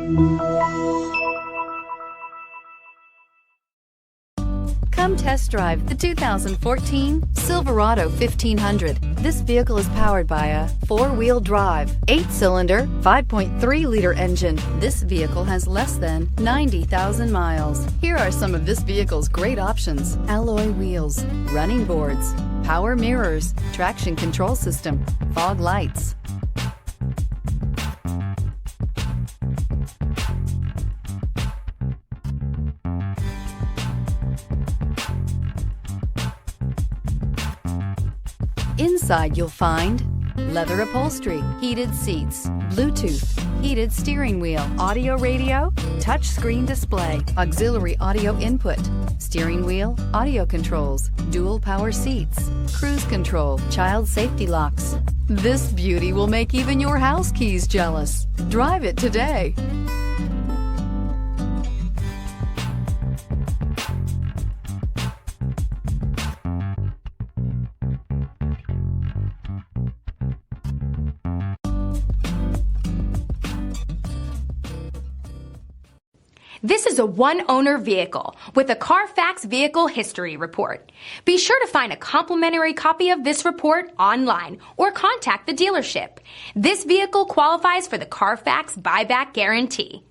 Come test drive the 2014 Silverado 1500. This vehicle is powered by a 4-wheel drive, 8-cylinder, 5.3-liter engine. This vehicle has less than 90,000 miles. Here are some of this vehicle's great options: alloy wheels, running boards, power mirrors, traction control system, fog lights. Inside you'll find leather upholstery, heated seats, Bluetooth, heated steering wheel, audio radio, touchscreen display, auxiliary audio input, steering wheel audio controls, dual power seats, cruise control, child safety locks. This beauty will make even your house keys jealous. Drive it today. This is a one-owner vehicle with a Carfax Vehicle History Report. Be sure to find a complimentary copy of this report online or contact the dealership. This vehicle qualifies for the Carfax Buyback Guarantee.